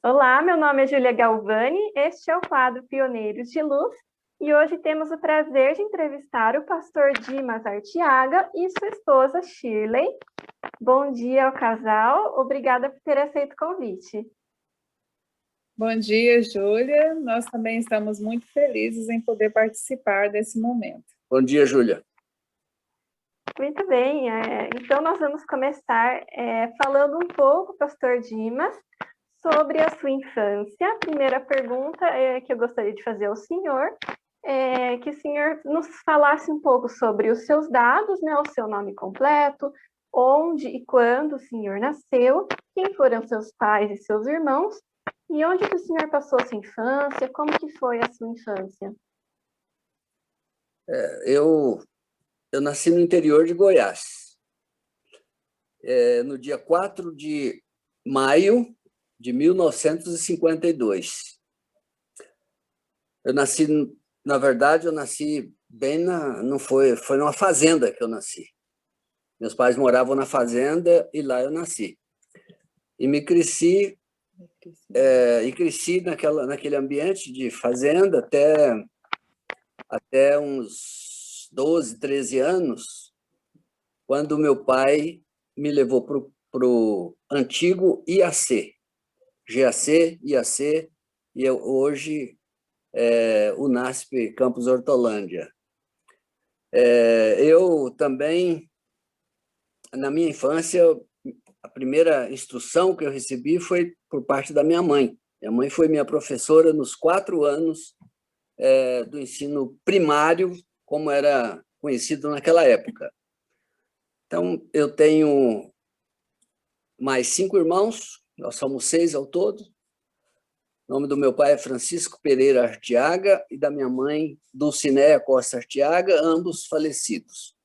Olá, meu nome é Júlia Galvani, este é o quadro Pioneiros de Luz e hoje temos o prazer de entrevistar o pastor Dimas Artiaga e sua esposa Shirley. Bom dia ao casal, obrigada por ter aceito o convite. Bom dia, Júlia. Nós também estamos muito felizes em poder participar desse momento. Bom dia, Júlia. Muito bem, então nós vamos começar falando um pouco, pastor Dimas, sobre a sua infância. A primeira pergunta que eu gostaria de fazer ao senhor é que o senhor nos falasse um pouco sobre os seus dados, né, o seu nome completo, onde e quando o senhor nasceu, quem foram seus pais e seus irmãos, e onde que o senhor passou a sua infância, como que foi a sua infância? Eu nasci no interior de Goiás, no dia 4 de maio de 1952. Eu nasci, na verdade, eu nasci bem não foi numa fazenda que eu nasci. Meus pais moravam na fazenda e lá eu nasci. E cresci naquele ambiente de fazenda até uns 12, 13 anos, quando meu pai me levou para o antigo IAC, GAC, IAC, e hoje o NASP Campus Hortolândia. Eu também, na minha infância, a primeira instrução que eu recebi foi por parte da minha mãe. Minha mãe foi minha professora nos 4 anos do ensino primário, como era conhecido naquela época. Então, eu tenho mais 5 irmãos, nós somos 6 ao todo. O nome do meu pai é Francisco Pereira Artiaga e da minha mãe, Dulcinéia Costa Artiaga, ambos falecidos.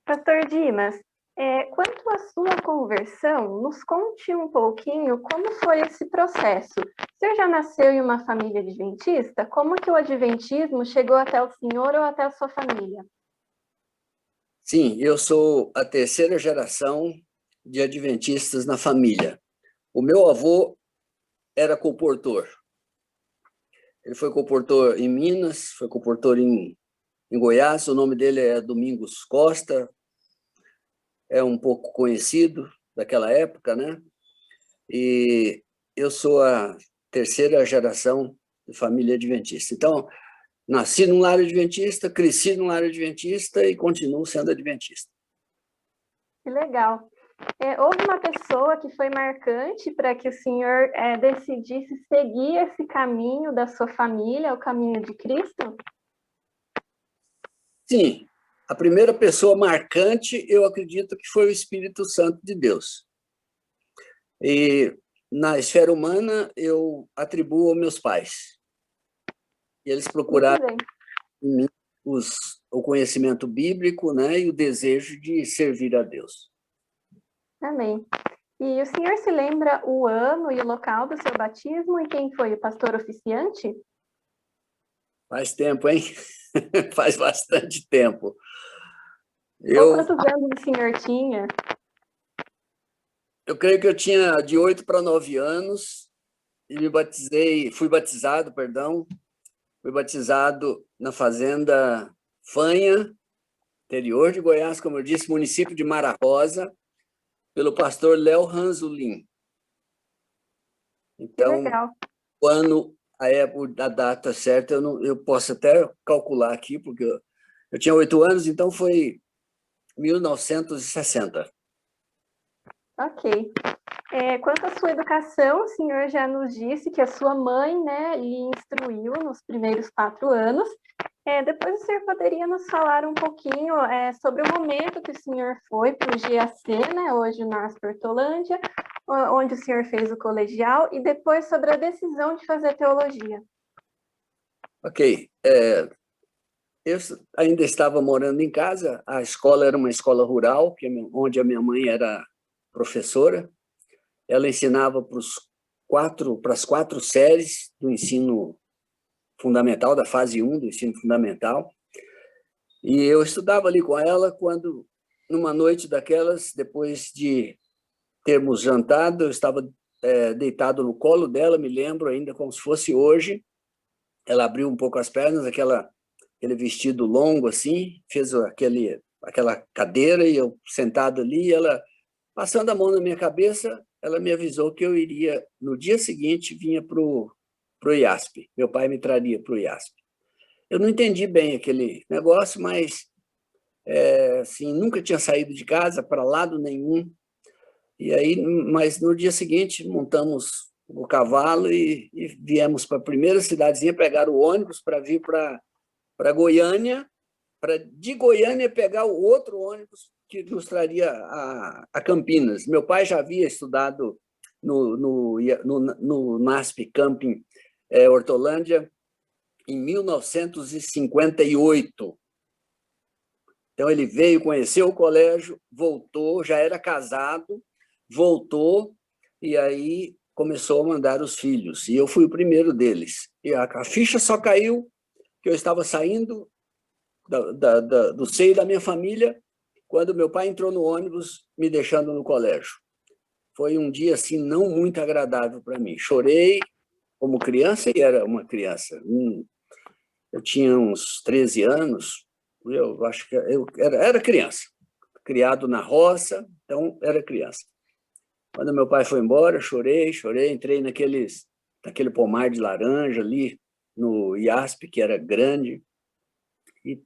Pastor Dimas, quanto à sua conversão, nos conte um pouquinho como foi esse processo. O senhor já nasceu em uma família adventista? Como que o adventismo chegou até o senhor ou até a sua família? Sim, eu sou a 3ª geração de adventistas na família. O meu avô era comportor. Ele foi comportor em Minas, foi comportor em Goiás. O nome dele é Domingos Costa, é um pouco conhecido daquela época, né? E eu sou a 3ª geração de família adventista. Então, nasci num lar adventista, cresci num lar adventista e continuo sendo adventista. Que legal. Houve uma pessoa que foi marcante para que o senhor decidisse seguir esse caminho da sua família, o caminho de Cristo? Sim, a primeira pessoa marcante, eu acredito que foi o Espírito Santo de Deus. E na esfera humana, eu atribuo aos meus pais. E eles procuraram em mim o conhecimento bíblico, né, e o desejo de servir a Deus. Amém. E o senhor se lembra o ano e o local do seu batismo e quem foi o pastor oficiante? Faz tempo, hein? Faz bastante tempo. Quantos anos o senhor tinha? Eu creio que eu tinha de 8 para 9 anos e fui batizado na fazenda Fanha, interior de Goiás, como eu disse, município de Mara Rosa, pelo pastor Léo Ranzolin. Então, o ano, a data certa, eu posso até calcular aqui, porque eu tinha 8 anos, então foi 1960. Ok. Quanto à sua educação, o senhor já nos disse que a sua mãe, né, lhe instruiu nos primeiros 4 anos. Depois o senhor poderia nos falar um pouquinho sobre o momento que o senhor foi para o GAC, né, hoje o NASP Hortolândia, onde o senhor fez o colegial, e depois sobre a decisão de fazer teologia. Ok. Eu ainda estava morando em casa, a escola era uma escola rural, onde a minha mãe era professora. Ela ensinava para as 4 séries do ensino fundamental, da fase 1 do ensino fundamental. E eu estudava ali com ela quando, numa noite daquelas, depois de termos jantado, eu estava deitado no colo dela, me lembro ainda como se fosse hoje. Ela abriu um pouco as pernas, aquele vestido longo assim, fez aquela cadeira e eu sentado ali, ela passando a mão na minha cabeça, ela me avisou que eu iria, no dia seguinte, vinha para o IASP. Meu pai me traria para o IASP. Eu não entendi bem aquele negócio, mas assim, nunca tinha saído de casa para lado nenhum. E aí, mas no dia seguinte, montamos o cavalo e viemos para a primeira cidadezinha, pegar o ônibus para vir para Goiânia, para de Goiânia pegar o outro ônibus que nos traria a Campinas. Meu pai já havia estudado no NASP Camping Hortolândia em 1958. Então, ele veio, conheceu o colégio, voltou, já era casado, voltou, e aí começou a mandar os filhos. E eu fui o primeiro deles. E a ficha só caiu que eu estava saindo do seio da minha família quando meu pai entrou no ônibus, me deixando no colégio. Foi um dia, assim, não muito agradável para mim. Chorei como criança, e era uma criança. Eu tinha uns 13 anos, eu acho que eu era criança, criado na roça, então era criança. Quando meu pai foi embora, chorei, entrei naquele pomar de laranja ali, no IASP, que era grande, e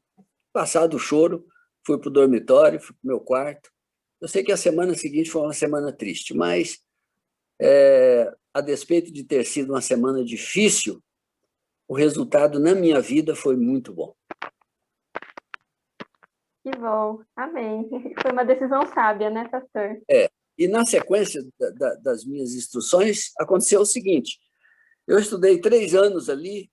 passado o choro, fui para o dormitório, fui para o meu quarto. Eu sei que a semana seguinte foi uma semana triste, mas, a despeito de ter sido uma semana difícil, o resultado na minha vida foi muito bom. Que bom, amém. Foi uma decisão sábia, né, pastor? E na sequência das minhas instruções, aconteceu o seguinte: eu estudei 3 anos ali,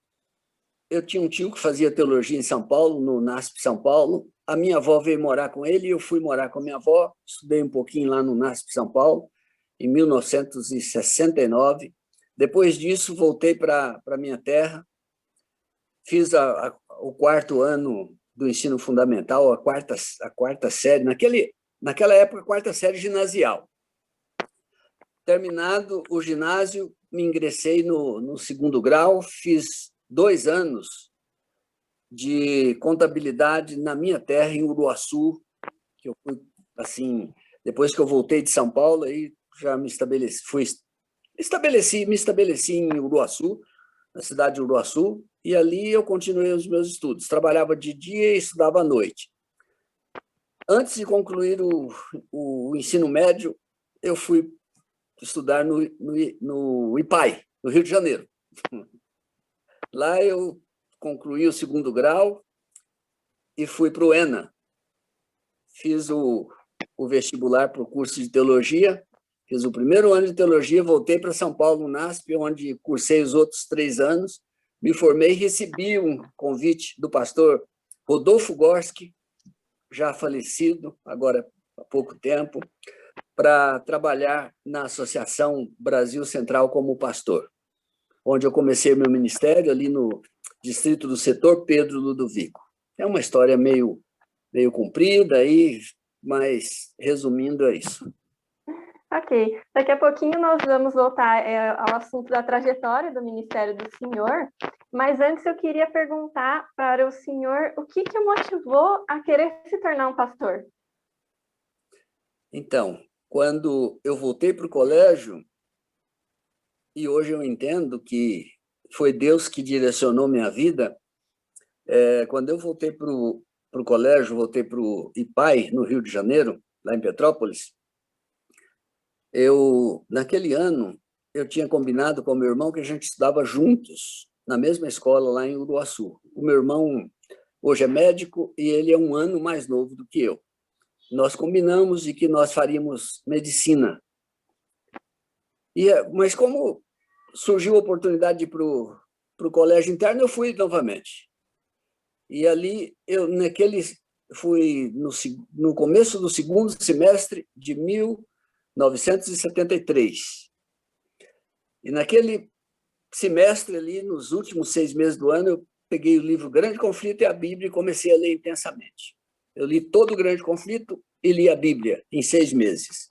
eu tinha um tio que fazia teologia em São Paulo, no NASP São Paulo, a minha avó veio morar com ele, eu fui morar com a minha avó, estudei um pouquinho lá no NASP São Paulo, em 1969. Depois disso, voltei para a minha terra, fiz o 4º ano do ensino fundamental, a quarta série, naquela época, a 4ª série ginasial. Terminado o ginásio, me ingressei no 2º grau, fiz 2 anos de contabilidade na minha terra, em Uruaçu, que eu fui, assim, depois que eu voltei de São Paulo, aí já me estabeleci em Uruaçu, na cidade de Uruaçu, e ali eu continuei os meus estudos. Trabalhava de dia e estudava à noite. Antes de concluir o ensino médio, eu fui estudar no IPAI, no Rio de Janeiro. Lá eu concluí o 2º grau e fui para o ENA. Fiz o vestibular para o curso de teologia, fiz o 1º ano de teologia, voltei para São Paulo, no NASP, onde cursei os outros 3 anos, me formei e recebi um convite do pastor Rodolfo Gorski, já falecido, agora há pouco tempo, para trabalhar na Associação Brasil Central como pastor, onde eu comecei meu ministério ali no distrito do setor Pedro Ludovico. É uma história meio comprida aí, mas resumindo é isso. Ok, daqui a pouquinho nós vamos voltar ao assunto da trajetória do ministério do senhor, mas antes eu queria perguntar para o senhor o que o motivou a querer se tornar um pastor? Então, quando eu voltei para o colégio, e hoje eu entendo que foi Deus que direcionou minha vida, quando eu voltei para o colégio, voltei para o IPAI, no Rio de Janeiro, lá em Petrópolis, naquele ano, eu tinha combinado com o meu irmão que a gente estudava juntos, na mesma escola lá em Uruaçu. O meu irmão hoje é médico e ele é 1 ano mais novo do que eu. Nós combinamos de que nós faríamos medicina. Mas como surgiu a oportunidade de ir para o colégio interno, eu fui novamente. E ali, fui no começo do 2º semestre de 1973. E naquele semestre ali, nos últimos 6 meses do ano, eu peguei o livro Grande Conflito e a Bíblia e comecei a ler intensamente. Eu li todo o Grande Conflito e li a Bíblia em 6 meses.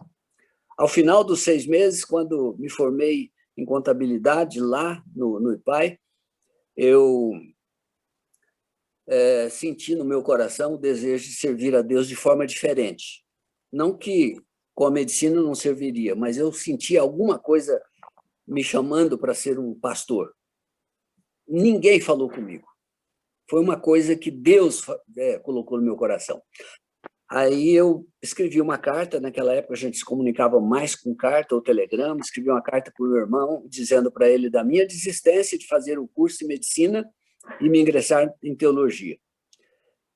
Ao final dos 6 meses, quando me formei em contabilidade lá no IPAI, eu senti no meu coração o desejo de servir a Deus de forma diferente. Não que com a medicina não serviria, mas eu senti alguma coisa me chamando para ser um pastor. Ninguém falou comigo. Foi uma coisa que Deus colocou no meu coração. Aí eu escrevi uma carta, naquela época a gente se comunicava mais com carta ou telegrama, escrevi uma carta para o meu irmão, dizendo para ele da minha desistência de fazer o curso de medicina e me ingressar em teologia.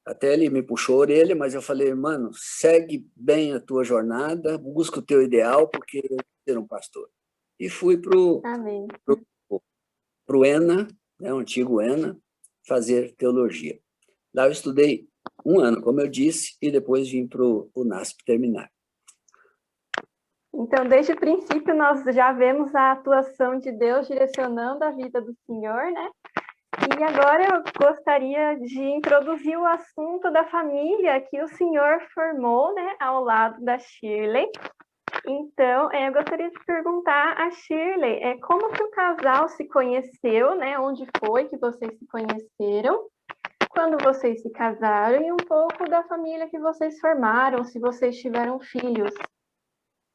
Até ele me puxou a orelha, mas eu falei, mano, segue bem a tua jornada, busca o teu ideal, porque eu quero ser um pastor. E fui para o ENA, né, o antigo ENA, fazer teologia. Lá eu estudei 1 ano, como eu disse, e depois vim para o UNASP terminar. Então, desde o princípio, nós já vemos a atuação de Deus direcionando a vida do senhor, né? E agora eu gostaria de introduzir o assunto da família que o senhor formou, né, ao lado da Shirley. Então, eu gostaria de perguntar a Shirley, como que o casal se conheceu, né? Onde foi que vocês se conheceram? Quando vocês se casaram e um pouco da família que vocês formaram, se vocês tiveram filhos.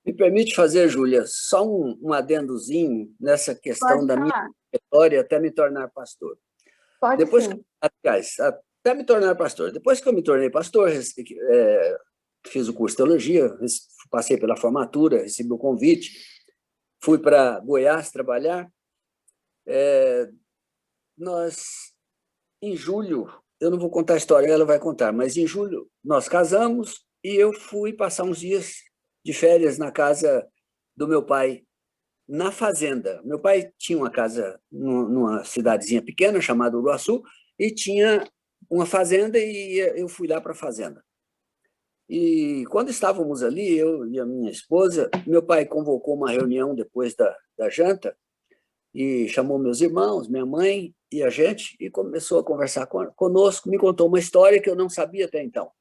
Me permite fazer, Júlia, só um adendozinho nessa questão da minha história até me tornar pastor. Pode Depois, sim. aliás, até me tornar pastor. Depois que eu me tornei pastor, fiz o curso de teologia, passei pela formatura, recebi o convite, fui para Goiás trabalhar. Em julho, eu não vou contar a história, ela vai contar, mas em julho nós casamos e eu fui passar uns dias de férias na casa do meu pai, na fazenda. Meu pai tinha uma casa numa cidadezinha pequena chamada Uruaçu e tinha uma fazenda e eu fui lá para a fazenda. E quando estávamos ali, eu e a minha esposa, meu pai convocou uma reunião depois da janta e chamou meus irmãos, minha mãe e a gente e começou a conversar conosco, me contou uma história que eu não sabia até então.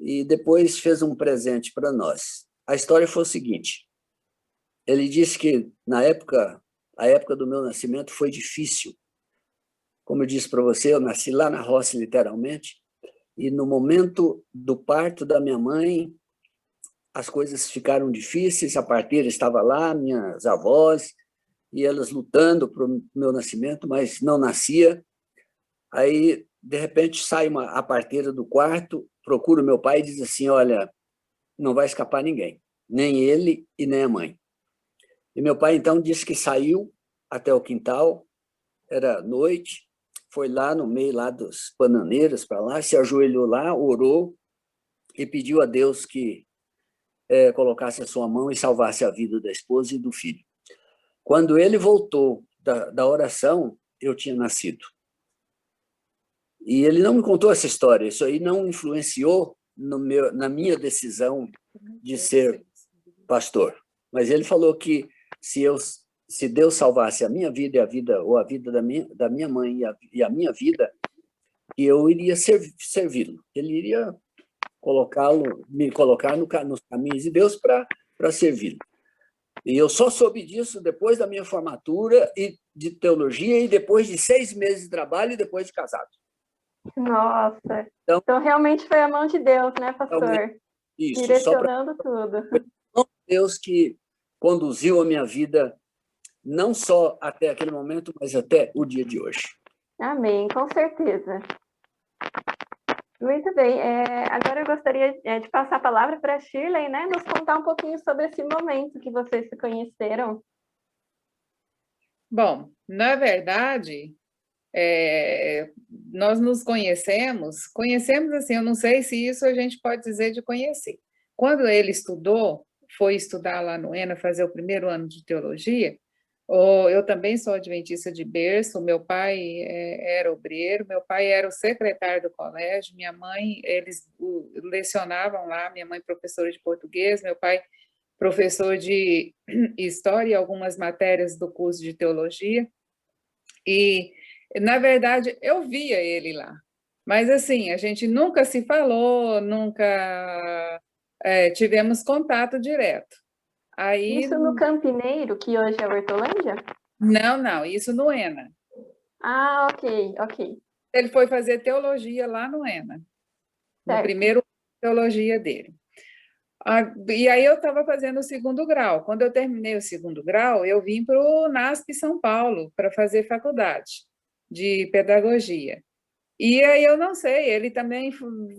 E depois fez um presente para nós. A história foi o seguinte: ele disse que a época do meu nascimento foi difícil. Como eu disse para você, eu nasci lá na roça, literalmente, e no momento do parto da minha mãe, as coisas ficaram difíceis, a parteira estava lá, minhas avós, e elas lutando para o meu nascimento, mas não nascia. Aí, de repente, sai a parteira do quarto, procura o meu pai e diz assim, olha, não vai escapar ninguém, nem ele e nem a mãe. E meu pai, então, disse que saiu até o quintal, era noite, foi lá no meio lá dos bananeiras para lá, se ajoelhou lá, orou e pediu a Deus que colocasse a sua mão e salvasse a vida da esposa e do filho. Quando ele voltou da oração, eu tinha nascido. E ele não me contou essa história, isso aí não influenciou na minha decisão de ser pastor. Mas ele falou que se Deus salvasse a minha vida e a vida, ou a vida da minha mãe e a minha vida, eu iria servi-lo. Ele iria me colocar nos caminhos de Deus para servi-lo. E eu só soube disso depois da minha formatura de teologia e depois de 6 meses de trabalho e depois de casado. Nossa, então realmente foi a mão de Deus, né, pastor? Isso, direcionando tudo. Foi a mão de Deus que conduziu a minha vida, não só até aquele momento, mas até o dia de hoje. Amém, com certeza. Muito bem, agora eu gostaria de passar a palavra para a Shirley, né, nos contar um pouquinho sobre esse momento que vocês se conheceram. Bom, na verdade, nós nos conhecemos assim, eu não sei se isso a gente pode dizer de conhecer. Quando ele foi estudar lá no ENA, fazer o primeiro ano de teologia, eu também sou adventista de berço, meu pai era obreiro, meu pai era o secretário do colégio, minha mãe, eles lecionavam lá, minha mãe professora de português, meu pai professor de história e algumas matérias do curso de teologia, e, na verdade, eu via ele lá, mas, assim, a gente nunca se falou, nunca tivemos contato direto. Aí, Isso no Campineiro, que hoje é Hortolândia? não, isso no ENA. Ah, ok. Ele foi fazer teologia lá no ENA, no Certo. primeiro ano de teologia dele. E aí eu estava fazendo o segundo grau. Quando eu terminei o segundo grau, eu vim para o NASP São Paulo para fazer faculdade de pedagogia. E aí eu não sei, ele também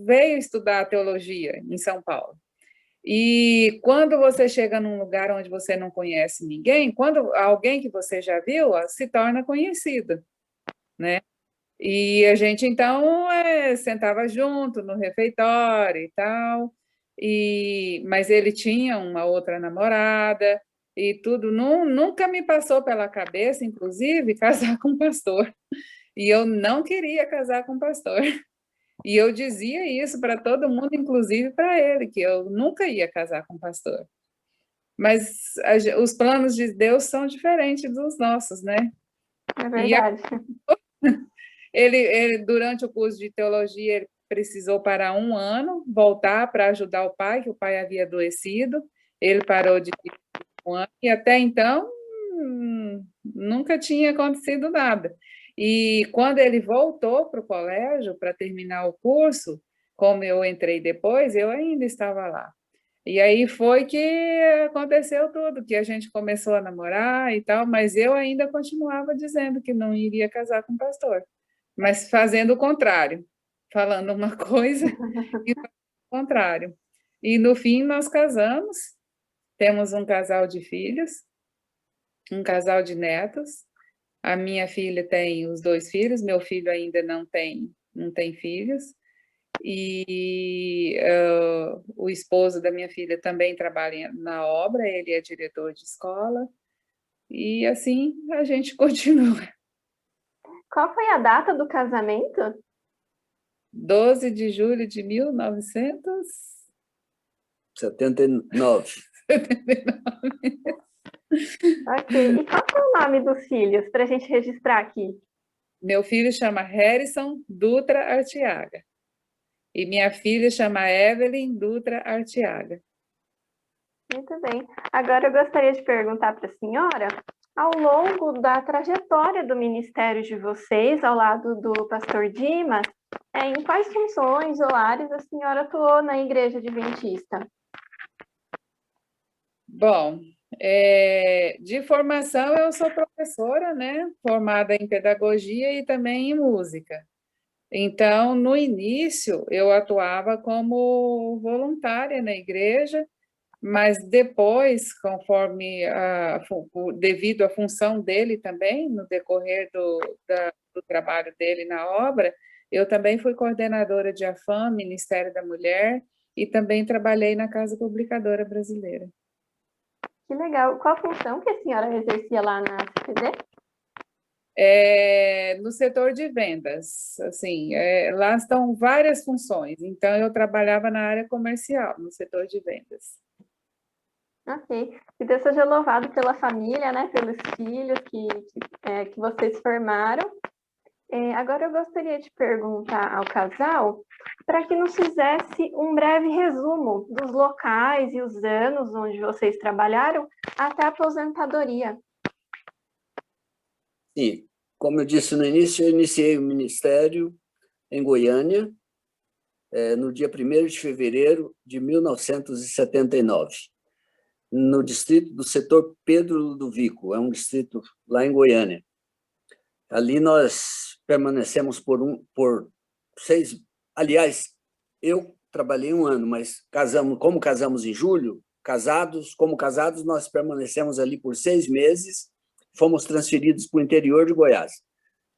veio estudar teologia em São Paulo. E quando você chega num lugar onde você não conhece ninguém, quando alguém que você já viu se torna conhecido, né? E a gente, então, sentava junto no refeitório e tal, mas ele tinha uma outra namorada e tudo. Nunca me passou pela cabeça, inclusive, casar com um pastor. E eu não queria casar com um pastor. E eu dizia isso para todo mundo, inclusive para ele, que eu nunca ia casar com um pastor. Mas os planos de Deus são diferentes dos nossos, né? É verdade. Ele, durante o curso de teologia, ele precisou parar um ano, voltar para ajudar o pai, que o pai havia adoecido. Ele parou de um ano, e até então nunca tinha acontecido nada. E quando ele voltou para o colégio para terminar o curso, como eu entrei depois, eu ainda estava lá. E aí foi que aconteceu tudo, que a gente começou a namorar e tal, mas eu ainda continuava dizendo que não iria casar com o pastor, mas fazendo o contrário, falando uma coisa e o contrário. E no fim nós casamos, temos um casal de filhos, um casal de netos. A minha filha tem os 2 filhos, meu filho ainda não tem filhos. E o esposo da minha filha também trabalha na obra, ele é diretor de escola. E assim a gente continua. Qual foi a data do casamento? 12 de julho de 1979. Ok. E qual é o nome dos filhos, para a gente registrar aqui? Meu filho chama Harrison Dutra Artiaga. E minha filha chama Evelyn Dutra Artiaga. Muito bem. Agora eu gostaria de perguntar para a senhora, ao longo da trajetória do ministério de vocês, ao lado do pastor Dimas, em quais funções ou áreas a senhora atuou na Igreja Adventista? Bom, de formação eu sou professora, né? Formada em pedagogia e também em música. Então, no início, eu atuava como voluntária na igreja, mas depois, conforme devido à função dele também, no decorrer do trabalho dele na obra, eu também fui coordenadora de AFAM, Ministério da Mulher, e também trabalhei na Casa Publicadora Brasileira. Que legal. Qual a função que a senhora exercia lá na CPD? No setor de vendas, assim, lá estão várias funções, então eu trabalhava na área comercial, no setor de vendas. Ok. Que Deus seja louvado pela família, né? Pelos filhos que vocês formaram. Agora eu gostaria de perguntar ao casal para que nos fizesse um breve resumo dos locais e os anos onde vocês trabalharam até a aposentadoria. Sim, como eu disse no início, eu iniciei o ministério em Goiânia, no dia 1º de fevereiro de 1979, no distrito do setor Pedro Ludovico, é um distrito lá em Goiânia. Ali nós permanecemos por 6... Aliás, eu trabalhei um ano, mas como casamos em julho, como casados, nós permanecemos ali por 6 meses, fomos transferidos para o interior de Goiás,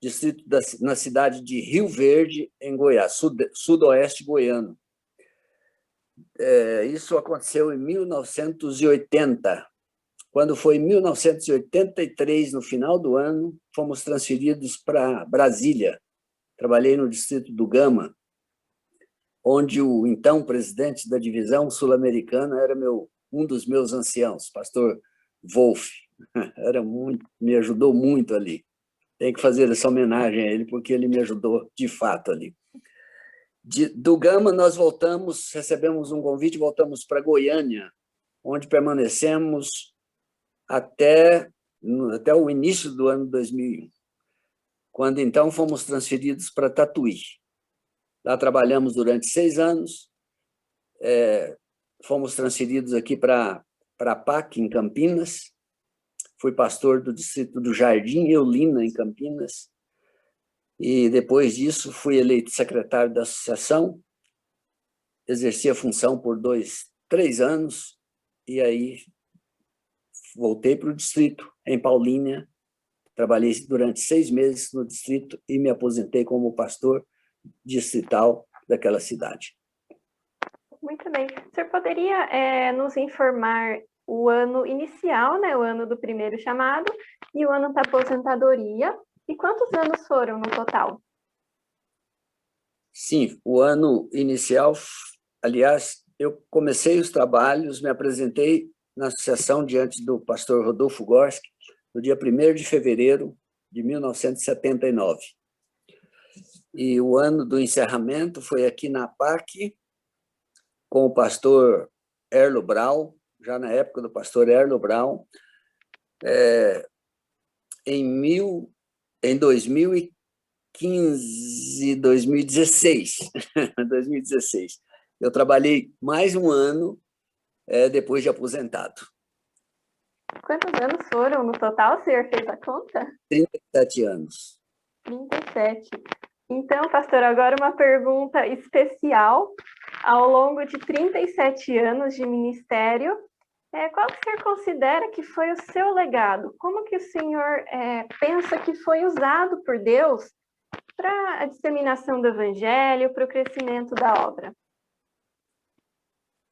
distrito na cidade de Rio Verde, em Goiás, sudoeste goiano. Isso aconteceu em 1980. Quando foi em 1983, no final do ano, fomos transferidos para Brasília. Trabalhei no distrito do Gama, onde o então presidente da divisão sul-americana era um dos meus anciãos, pastor Wolff. Me ajudou muito ali. Tem que fazer essa homenagem a ele, porque ele me ajudou de fato ali. Do Gama nós recebemos um convite, voltamos para Goiânia, onde permanecemos até o início do ano 2001, quando então fomos transferidos para Tatuí. Lá trabalhamos durante 6 anos, fomos transferidos aqui para a PAC, em Campinas. Fui pastor do distrito do Jardim Eulina, em Campinas, e depois disso fui eleito secretário da associação, exerci a função por 3 anos, e aí voltei para o distrito, em Paulínia, trabalhei durante 6 meses no distrito e me aposentei como pastor distrital daquela cidade. Muito bem. O senhor poderia nos informar o ano inicial, né, o ano do primeiro chamado, e o ano da aposentadoria, e quantos anos foram no total? Sim, o ano inicial, aliás, eu comecei os trabalhos, me apresentei na associação diante do pastor Rodolfo Gorski, no dia 1º de fevereiro de 1979. E o ano do encerramento foi aqui na PAC, com o pastor Erlo Brown, já na época do pastor Erlo Brown, em 2015, 2016. 2016. Eu trabalhei mais um ano depois de aposentado. Quantos anos foram no total, o senhor fez a conta? 37 anos. 37. Então, pastor, agora uma pergunta especial. Ao longo de 37 anos de ministério, qual que o senhor considera que foi o seu legado? Como que o senhor pensa que foi usado por Deus para a disseminação do evangelho, para o crescimento da obra?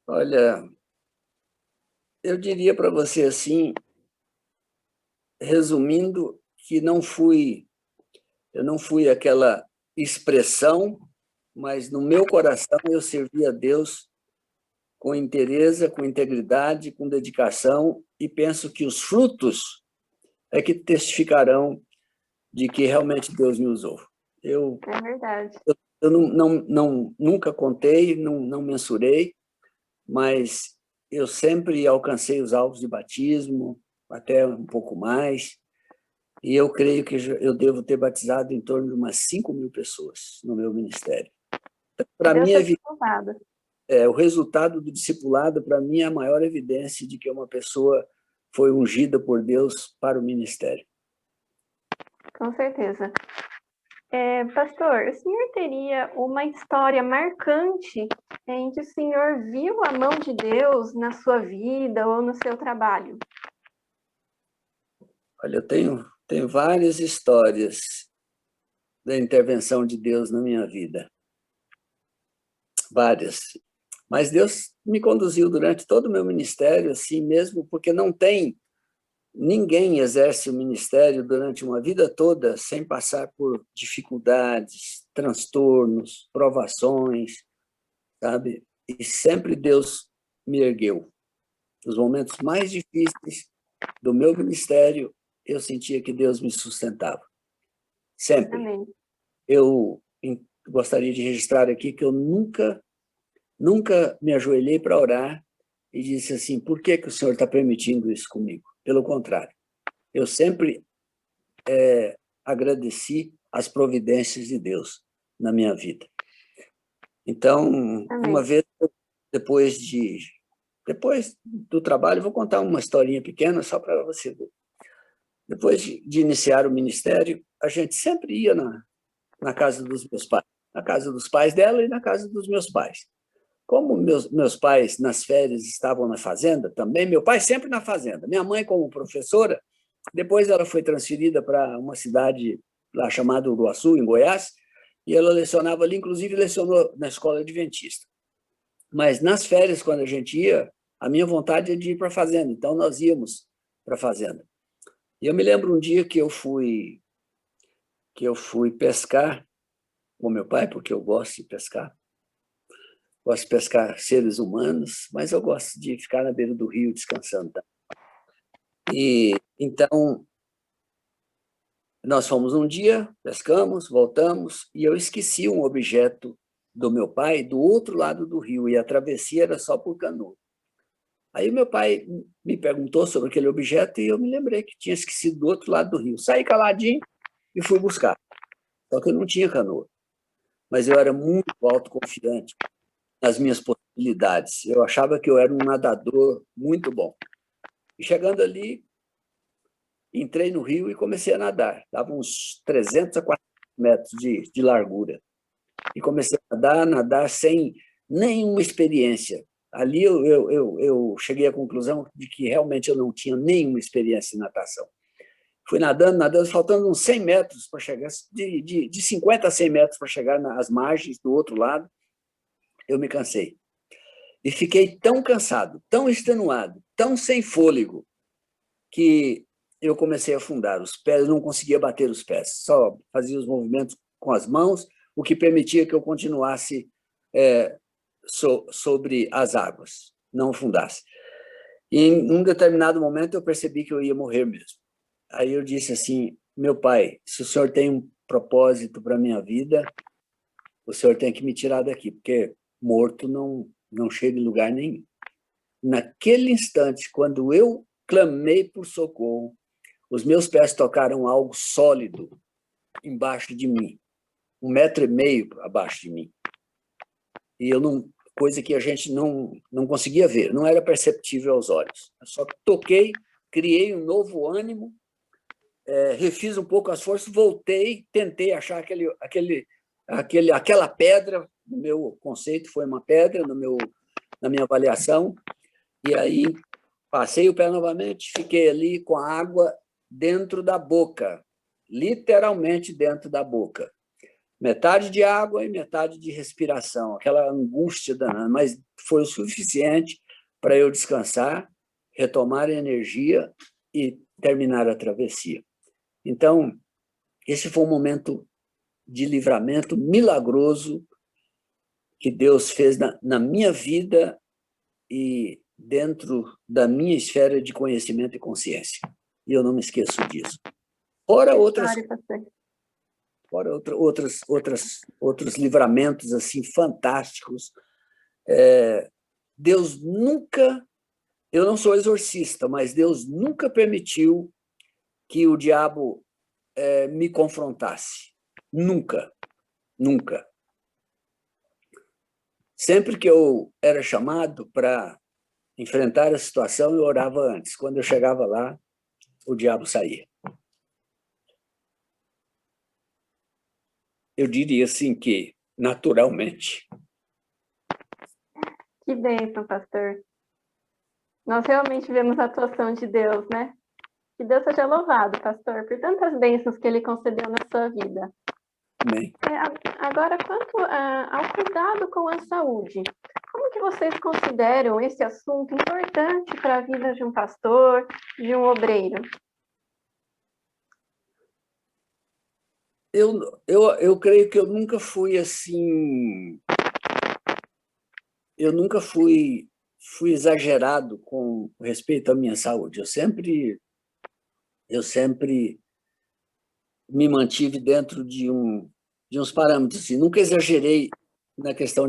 Olha, eu diria para você assim, resumindo, que eu não fui aquela expressão, mas no meu coração eu servi a Deus com interesse, com integridade, com dedicação, e penso que os frutos é que testificarão de que realmente Deus me usou. É verdade. Eu nunca contei, não mensurei, mas eu sempre alcancei os alvos de batismo, até um pouco mais, e eu creio que eu devo ter batizado em torno de umas 5.000 pessoas no meu ministério. Para mim, o resultado do discipulado, para mim, é a maior evidência de que uma pessoa foi ungida por Deus para o ministério. Com certeza. Pastor, o senhor teria uma história marcante em que o senhor viu a mão de Deus na sua vida ou no seu trabalho? Olha, eu tenho várias histórias da intervenção de Deus na minha vida. Várias. Mas Deus me conduziu durante todo o meu ministério, assim mesmo, porque ninguém exerce o ministério durante uma vida toda sem passar por dificuldades, transtornos, provações, sabe? E sempre Deus me ergueu. Nos momentos mais difíceis do meu ministério, eu sentia que Deus me sustentava. Sempre. Amém. Eu gostaria de registrar aqui que eu nunca me ajoelhei para orar e disse assim, por que o Senhor está permitindo isso comigo? Pelo contrário, eu sempre agradeci as providências de Deus na minha vida. Então, Amém. uma vez, depois do trabalho, vou contar uma historinha pequena só para você ver. Depois de iniciar o ministério, a gente sempre ia na casa dos meus pais, na casa dos pais dela e na casa dos meus pais. Como meus pais, nas férias, estavam na fazenda, também, meu pai sempre na fazenda. Minha mãe, como professora, depois ela foi transferida para uma cidade lá chamada Uruaçu, em Goiás, e ela lecionava ali, inclusive lecionou na escola adventista. Mas nas férias, quando a gente ia, a minha vontade é de ir para a fazenda, então nós íamos para a fazenda. E eu me lembro um dia que eu fui pescar com meu pai, porque eu gosto de pescar. Gosto de pescar seres humanos, mas eu gosto de ficar na beira do rio descansando. E então, nós fomos um dia, pescamos, voltamos, e eu esqueci um objeto do meu pai do outro lado do rio, e a travessia era só por canoa. Aí meu pai me perguntou sobre aquele objeto e eu me lembrei que tinha esquecido do outro lado do rio. Saí caladinho e fui buscar. Só que eu não tinha canoa. Mas eu era muito autoconfiante nas minhas possibilidades. Eu achava que eu era um nadador muito bom. E chegando ali, entrei no rio e comecei a nadar. Dava uns 300 a 400 metros de largura. E comecei a nadar sem nenhuma experiência. Ali eu cheguei à conclusão de que realmente eu não tinha nenhuma experiência em natação. Fui nadando, faltando uns 100 metros para chegar, de 50 a 100 metros para chegar nas margens do outro lado, eu me cansei. E fiquei tão cansado, tão extenuado, tão sem fôlego, que eu comecei a afundar. Os pés, eu não conseguia bater os pés, só fazia os movimentos com as mãos, o que permitia que eu continuasse sobre as águas, não afundasse. E em um determinado momento eu percebi que eu ia morrer mesmo. Aí eu disse assim, meu pai, se o senhor tem um propósito para a minha vida, o senhor tem que me tirar daqui, porque morto não chega em lugar nenhum. Naquele instante, quando eu clamei por socorro, os meus pés tocaram algo sólido embaixo de mim, 1,5 metro abaixo de mim. E eu não, coisa que a gente não conseguia ver, não era perceptível aos olhos. Eu só toquei, criei um novo ânimo, refiz um pouco as forças, voltei, tentei achar aquela pedra, no meu conceito foi uma pedra, na minha avaliação, e aí passei o pé novamente, fiquei ali com a água dentro da boca, literalmente dentro da boca. Metade de água e metade de respiração, aquela angústia danada, mas foi o suficiente para eu descansar, retomar a energia e terminar a travessia. Então, esse foi um momento de livramento milagroso que Deus fez na minha vida e dentro da minha esfera de conhecimento e consciência. E eu não me esqueço disso. Fora outros livramentos assim fantásticos. Deus nunca, eu não sou exorcista, mas Deus nunca permitiu que o diabo me confrontasse. Nunca, nunca. Sempre que eu era chamado para enfrentar a situação, eu orava antes. Quando eu chegava lá, o diabo saía. Eu diria assim que, naturalmente. Que bênção, pastor. Nós realmente vemos a atuação de Deus, né? Que Deus seja louvado, pastor, por tantas bênçãos que Ele concedeu na sua vida. Amém. Agora, quanto ao cuidado com a saúde, como que vocês consideram esse assunto importante para a vida de um pastor, de um obreiro? Eu creio que eu nunca fui assim... Eu nunca fui exagerado com respeito à minha saúde. Eu sempre me mantive dentro de uns parâmetros. Assim. Nunca exagerei na questão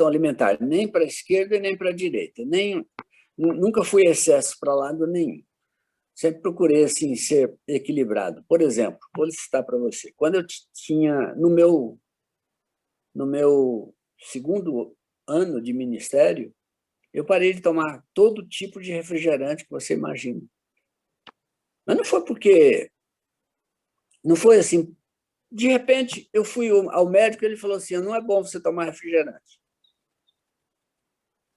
alimentar, nem para a esquerda nem para a direita. Nunca fui excesso para lado nenhum. Sempre procurei assim, ser equilibrado. Por exemplo, vou citar para você. Quando eu tinha, no meu segundo ano de ministério, eu parei de tomar todo tipo de refrigerante que você imagina. Mas não foi porque... Não foi assim... De repente, eu fui ao médico e ele falou assim, não é bom você tomar refrigerante.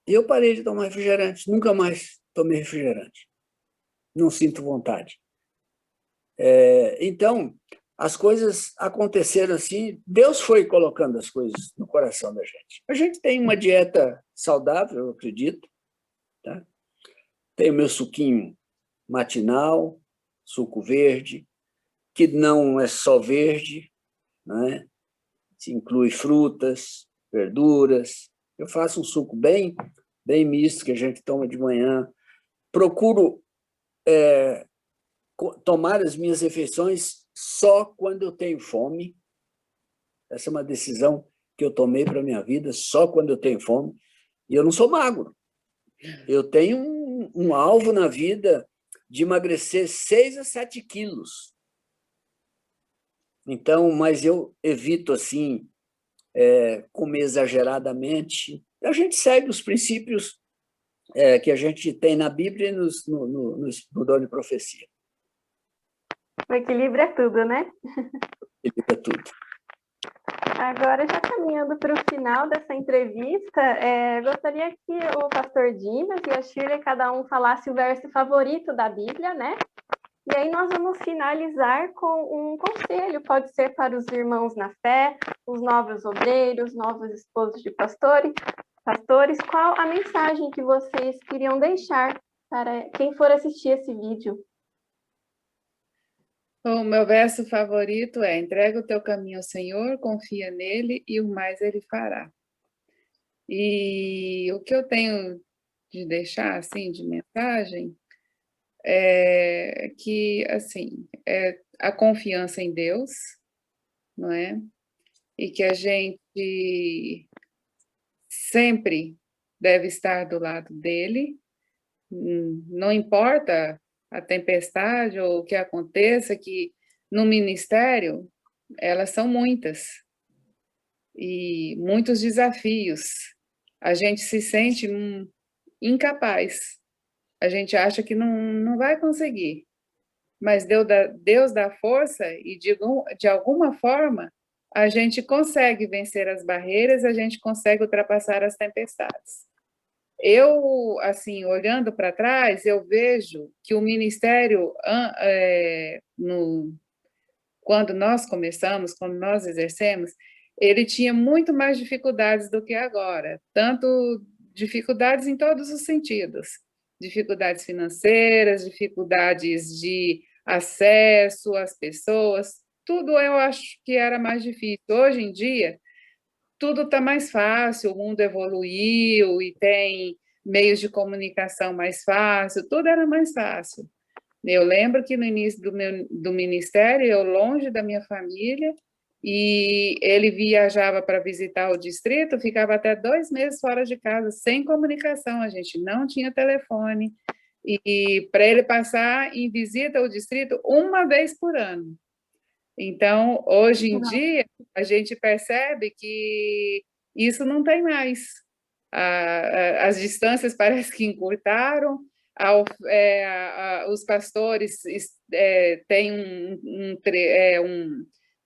E eu parei de tomar refrigerante. Nunca mais tomei refrigerante. Não sinto vontade. Então, as coisas aconteceram assim, Deus foi colocando as coisas no coração da gente. A gente tem uma dieta saudável, eu acredito. Tá? Tem o meu suquinho matinal, suco verde, que não é só verde, né? Inclui frutas, verduras. Eu faço um suco bem misto, que a gente toma de manhã. Procuro tomar as minhas refeições só quando eu tenho fome. Essa é uma decisão que eu tomei para a minha vida, só quando eu tenho fome. E eu não sou magro. Eu tenho um alvo na vida de emagrecer 6 a 7 quilos. Então, mas eu evito, assim, comer exageradamente. A gente segue os princípios que a gente tem na Bíblia e no dom de profecia. O equilíbrio é tudo, né? Equilíbrio é tudo. Agora, já caminhando para o final dessa entrevista, gostaria que o pastor Dimas e a Shirley, cada um falasse o verso favorito da Bíblia, né? E aí nós vamos finalizar com um conselho, pode ser para os irmãos na fé, os novos obreiros, novos esposos de pastores, qual a mensagem que vocês queriam deixar para quem for assistir esse vídeo? O meu verso favorito é: entrega o teu caminho ao Senhor, confia nele e o mais ele fará. E o que eu tenho de deixar assim de mensagem é que assim a confiança em Deus, não é? E que a gente sempre deve estar do lado dele, não importa a tempestade ou o que aconteça, que no ministério elas são muitas e muitos desafios. A gente se sente incapaz, a gente acha que não vai conseguir, mas Deus dá força e de alguma forma a gente consegue vencer as barreiras, a gente consegue ultrapassar as tempestades. Eu, assim, olhando para trás, eu vejo que o ministério, quando nós começamos, quando nós exercemos, ele tinha muito mais dificuldades do que agora, tanto dificuldades em todos os sentidos, dificuldades financeiras, dificuldades de acesso às pessoas, tudo eu acho que era mais difícil. Hoje em dia, tudo está mais fácil, o mundo evoluiu e tem meios de comunicação mais fácil, tudo era mais fácil. Eu lembro que no início do ministério, eu longe da minha família, e ele viajava para visitar o distrito, ficava até 2 meses fora de casa, sem comunicação, a gente não tinha telefone, e para ele passar em visita ao distrito uma vez por ano. Então, hoje em dia, a gente percebe que isso não tem mais. As distâncias parece que encurtaram, os pastores têm um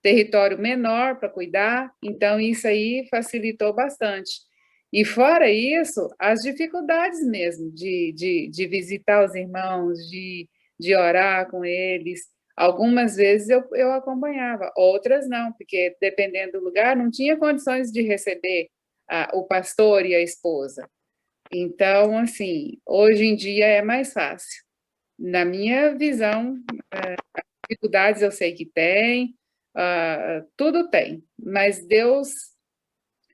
território menor para cuidar, então isso aí facilitou bastante. E fora isso, as dificuldades mesmo de visitar os irmãos, de orar com eles. Algumas vezes eu acompanhava, outras não, porque dependendo do lugar, não tinha condições de receber o pastor e a esposa. Então, assim, hoje em dia é mais fácil. Na minha visão, dificuldades eu sei que tem, tudo tem, mas Deus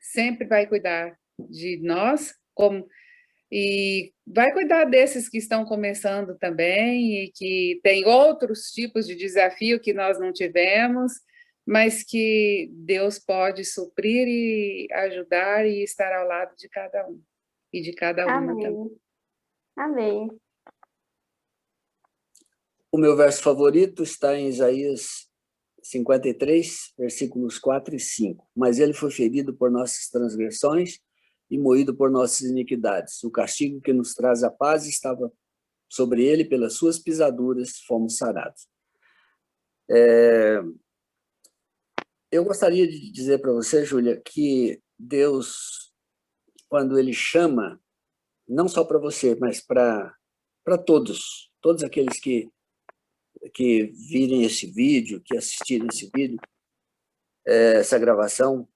sempre vai cuidar de nós, e vai cuidar desses que estão começando também e que tem outros tipos de desafio que nós não tivemos, mas que Deus pode suprir e ajudar e estar ao lado de cada um e de cada uma também. Amém. O meu verso favorito está em Isaías 53, versículos 4 e 5. Mas ele foi ferido por nossas transgressões e moído por nossas iniquidades. O castigo que nos traz a paz estava sobre ele, pelas suas pisaduras fomos sarados. Eu gostaria de dizer para você, Júlia, que Deus, quando ele chama, não só para você, mas para todos aqueles que virem esse vídeo, que assistirem esse vídeo, essa gravação,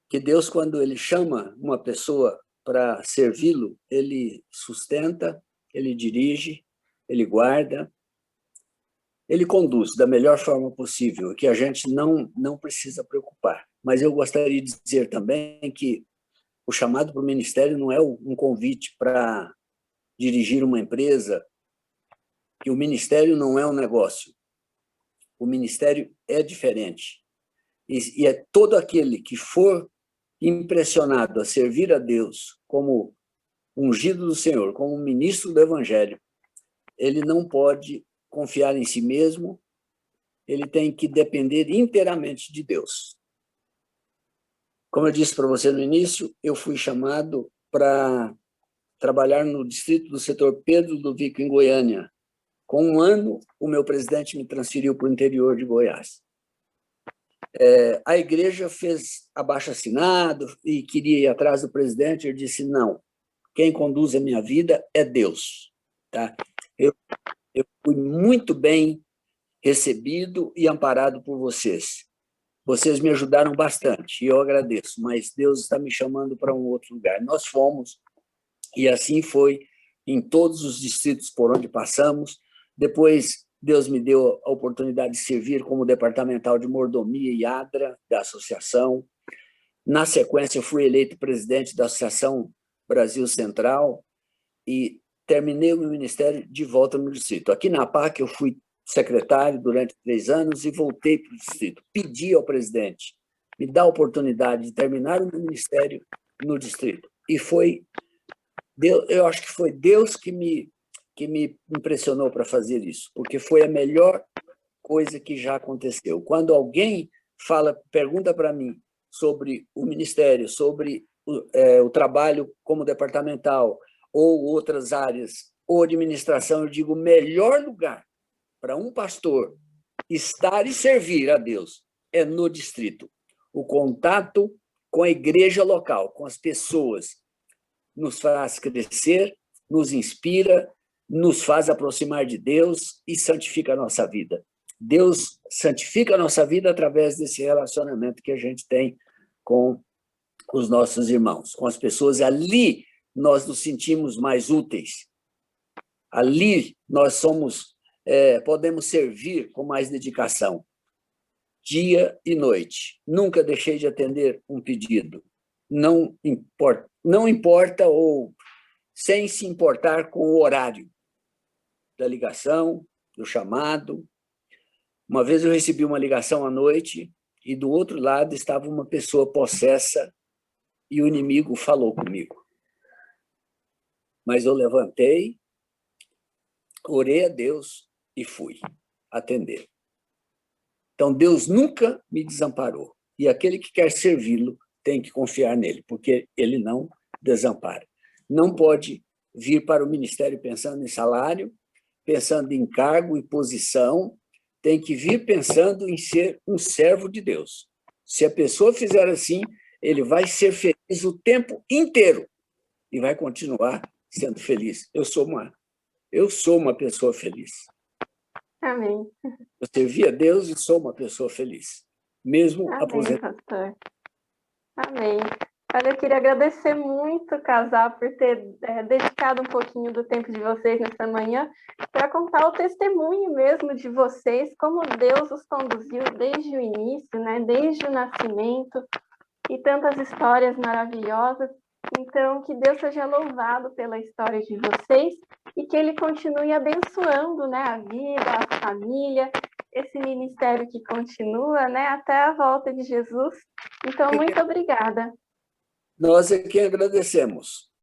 que Deus, quando ele chama uma pessoa para servi-lo, ele sustenta, ele dirige, ele guarda, ele conduz da melhor forma possível, que a gente não precisa preocupar. Mas eu gostaria de dizer também que o chamado para o ministério não é um convite para dirigir uma empresa, que o ministério não é um negócio. O ministério é diferente. E é todo aquele que for impressionado a servir a Deus como ungido do Senhor, como ministro do Evangelho, ele não pode confiar em si mesmo, ele tem que depender inteiramente de Deus. Como eu disse para você no início, eu fui chamado para trabalhar no distrito do setor Pedro do Vico, em Goiânia. Com 1 ano, o meu presidente me transferiu para o interior de Goiás. A igreja fez abaixo-assinado e queria ir atrás do presidente. Eu disse, não, quem conduz a minha vida é Deus. Tá? Eu fui muito bem recebido e amparado por vocês. Vocês me ajudaram bastante, e eu agradeço, mas Deus está me chamando para um outro lugar. Nós fomos, e assim foi em todos os distritos por onde passamos. Depois, Deus me deu a oportunidade de servir como departamental de mordomia e ADRA da associação. Na sequência, eu fui eleito presidente da Associação Brasil Central e terminei o meu ministério de volta no distrito. Aqui na APAC, eu fui secretário durante 3 anos e voltei para o distrito. Pedi ao presidente, me dá a oportunidade de terminar o meu ministério no distrito. E foi Deus, eu acho que foi Deus que me impressionou para fazer isso, porque foi a melhor coisa que já aconteceu. Quando alguém pergunta para mim sobre o ministério, sobre o trabalho como departamental ou outras áreas, ou administração, eu digo, o melhor lugar para um pastor estar e servir a Deus é no distrito. O contato com a igreja local, com as pessoas, nos faz crescer, nos inspira, nos faz aproximar de Deus e santifica a nossa vida. Deus santifica a nossa vida através desse relacionamento que a gente tem com os nossos irmãos, com as pessoas. Ali nós nos sentimos mais úteis. Ali nós podemos servir com mais dedicação, dia e noite. Nunca deixei de atender um pedido. Não importa ou sem se importar com o horário da ligação, do chamado. Uma vez eu recebi uma ligação à noite e do outro lado estava uma pessoa possessa e o inimigo falou comigo. Mas eu levantei, orei a Deus e fui atender. Então, Deus nunca me desamparou. E aquele que quer servi-lo tem que confiar nele, porque ele não desampara. Não pode vir para o ministério pensando em salário, pensando em cargo e posição, tem que vir pensando em ser um servo de Deus. Se a pessoa fizer assim, ele vai ser feliz o tempo inteiro e vai continuar sendo feliz. Eu sou uma pessoa feliz. Amém. Eu servi a Deus e sou uma pessoa feliz, mesmo Amém, aposentado. pastor. Amém. Olha, eu queria agradecer muito, casal, por ter dedicado um pouquinho do tempo de vocês nessa manhã para contar o testemunho mesmo de vocês, como Deus os conduziu desde o início, né? Desde o nascimento, e tantas histórias maravilhosas. Então, que Deus seja louvado pela história de vocês e que Ele continue abençoando, né, a vida, a família, esse ministério que continua, né, até a volta de Jesus. Então, muito obrigada. Nós é quem agradecemos.